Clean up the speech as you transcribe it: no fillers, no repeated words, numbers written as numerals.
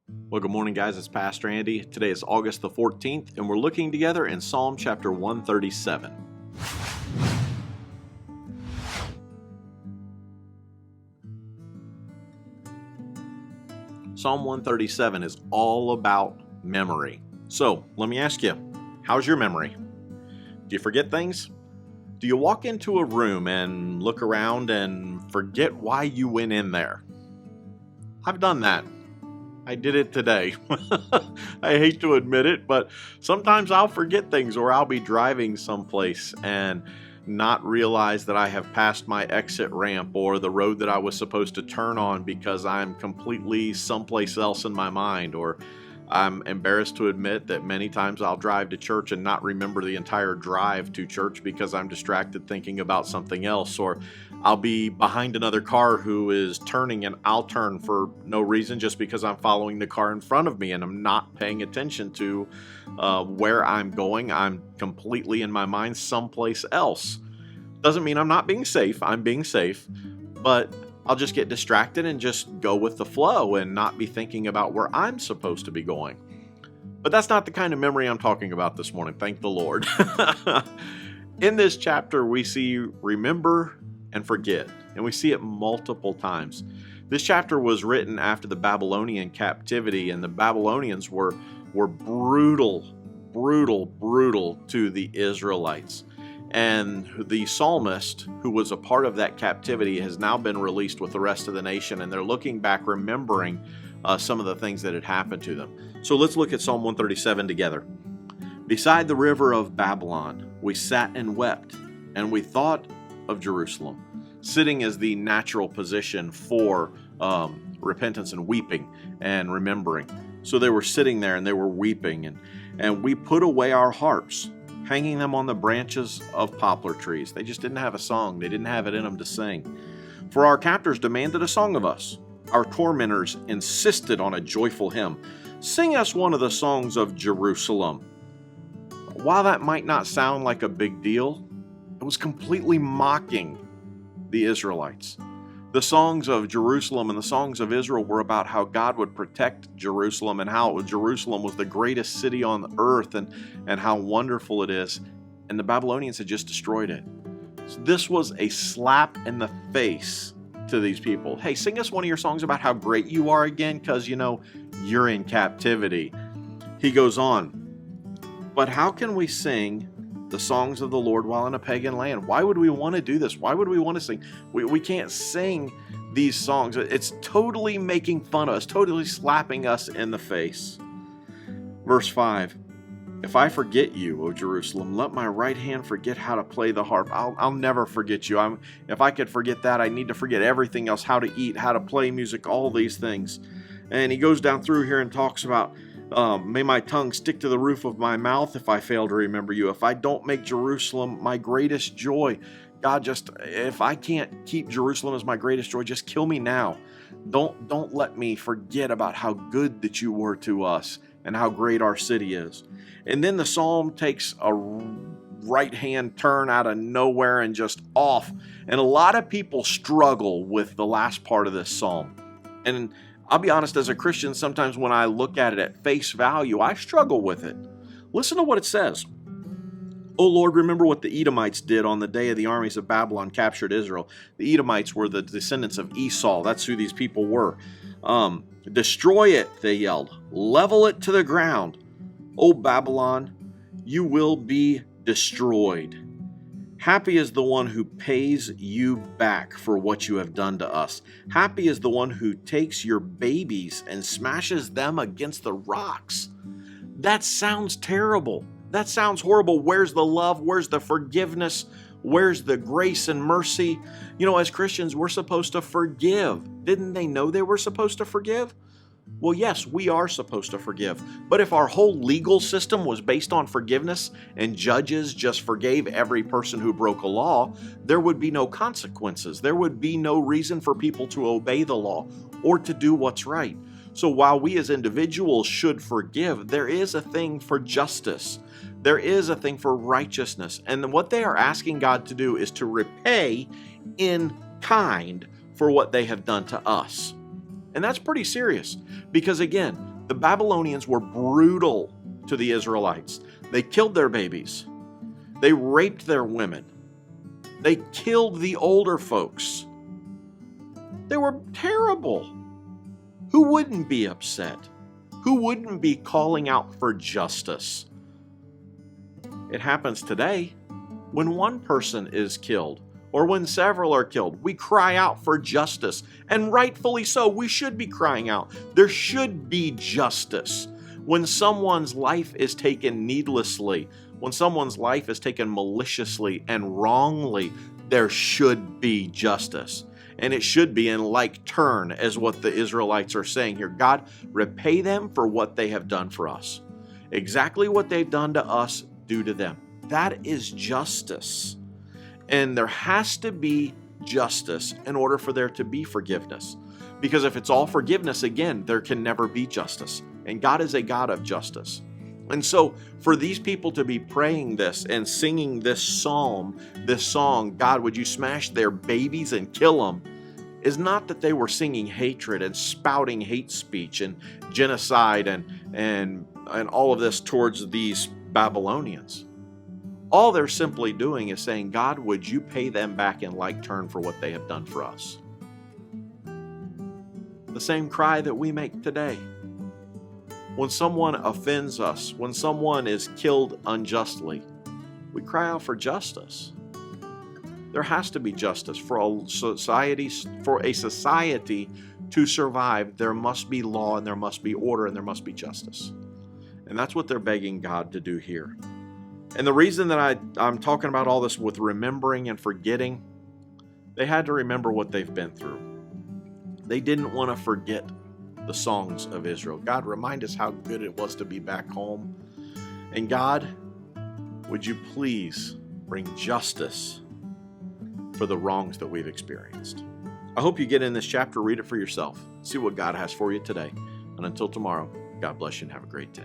Well, good morning, guys. It's Pastor Andy. Today is August the 14th, and we're looking together in Psalm chapter 137. Psalm 137 is all about memory. So, let me ask you, how's your memory? Do you forget things? Do you walk into a room and look around and forget why you went in there? I've done that. I did it today. I hate to admit it, but sometimes I'll forget things, or I'll be driving someplace and not realize that I have passed my exit ramp or the road that I was supposed to turn on because I'm completely someplace else in my mind. Or I'm embarrassed to admit that many times I'll drive to church and not remember the entire drive to church because I'm distracted thinking about something else. Or I'll be behind another car who is turning and I'll turn for no reason just because I'm following the car in front of me and I'm not paying attention to where I'm going. I'm completely in my mind someplace else. Doesn't mean I'm not being safe. I'm being safe, but I'll just get distracted and just go with the flow and not be thinking about where I'm supposed to be going. But that's not the kind of memory I'm talking about this morning. Thank the Lord. In this chapter, we see remember and forget, and we see it multiple times. This chapter was written after the Babylonian captivity, and the Babylonians were brutal to the Israelites. And the psalmist, who was a part of that captivity, has now been released with the rest of the nation, and they're looking back, remembering some of the things that had happened to them. So let's look at Psalm 137 together. Beside the river of Babylon, we sat and wept, and we thought of Jerusalem. Sitting is the natural position for repentance and weeping and remembering. So they were sitting there and they were weeping, and we put away our harps, hanging them on the branches of poplar trees. They just didn't have a song. They didn't have it in them to sing. For our captors demanded a song of us. Our tormentors insisted on a joyful hymn. Sing us one of the songs of Jerusalem. While that might not sound like a big deal, it was completely mocking the Israelites. The songs of Jerusalem and the songs of Israel were about how God would protect Jerusalem and how Jerusalem was the greatest city on earth and how wonderful it is. And the Babylonians had just destroyed it. So this was a slap in the face to these people. Hey, sing us one of your songs about how great you are again, because, you're in captivity. He goes on, but how can we sing the songs of the Lord while in a pagan land? Why would we want to do this? Why would we want to sing? We can't sing these songs. It's totally making fun of us, totally slapping us in the face. Verse 5, if I forget you, O Jerusalem, let my right hand forget how to play the harp. I'll never forget you. If I could forget that, I need to forget everything else, how to eat, how to play music, all these things. And he goes down through here and talks about, may my tongue stick to the roof of my mouth if I fail to remember you. If I don't make Jerusalem my greatest joy, God, if I can't keep Jerusalem as my greatest joy, just kill me now. Don't let me forget about how good that you were to us and how great our city is. And then the psalm takes a right-hand turn out of nowhere and just off. And a lot of people struggle with the last part of this psalm. And I'll be honest, as a Christian, sometimes when I look at it at face value, I struggle with it. Listen to what it says. O Lord, remember what the Edomites did on the day of the armies of Babylon captured Israel. The Edomites were the descendants of Esau. That's who these people were. Destroy it, they yelled. Level it to the ground. O Babylon, you will be destroyed. Happy is the one who pays you back for what you have done to us. Happy is the one who takes your babies and smashes them against the rocks. That sounds terrible. That sounds horrible. Where's the love? Where's the forgiveness? Where's the grace and mercy? As Christians, we're supposed to forgive. Didn't they know they were supposed to forgive? Well, yes, we are supposed to forgive. But if our whole legal system was based on forgiveness and judges just forgave every person who broke a law, there would be no consequences. There would be no reason for people to obey the law or to do what's right. So while we as individuals should forgive, there is a thing for justice. There is a thing for righteousness. And what they are asking God to do is to repay in kind for what they have done to us. And that's pretty serious because, again, The Babylonians were brutal to the Israelites. They killed their babies. They raped their women. They killed the older folks. They were terrible. Who wouldn't be upset? Who wouldn't be calling out for justice? It happens today. When one person is killed, or when several are killed, we cry out for justice. And rightfully so, we should be crying out. There should be justice. When someone's life is taken needlessly, when someone's life is taken maliciously and wrongly, there should be justice. And it should be in like turn as what the Israelites are saying here. God, repay them for what they have done for us. Exactly what they've done to us, do to them. That is justice. And there has to be justice in order for there to be forgiveness. Because if it's all forgiveness, again, there can never be justice. And God is a God of justice. And so for these people to be praying this and singing this psalm, this song, God, would you smash their babies and kill them, is not that they were singing hatred and spouting hate speech and genocide and all of this towards these Babylonians. All they're simply doing is saying, God, would you pay them back in like turn for what they have done for us? The same cry that we make today. When someone offends us, when someone is killed unjustly, we cry out for justice. There has to be justice for a society to survive. There must be law and there must be order and there must be justice. And that's what they're begging God to do here. And the reason that I'm talking about all this with remembering and forgetting, they had to remember what they've been through. They didn't want to forget the songs of Israel. God, remind us how good it was to be back home. And God, would you please bring justice for the wrongs that we've experienced? I hope you get in this chapter, read it for yourself, see what God has for you today. And until tomorrow, God bless you and have a great day.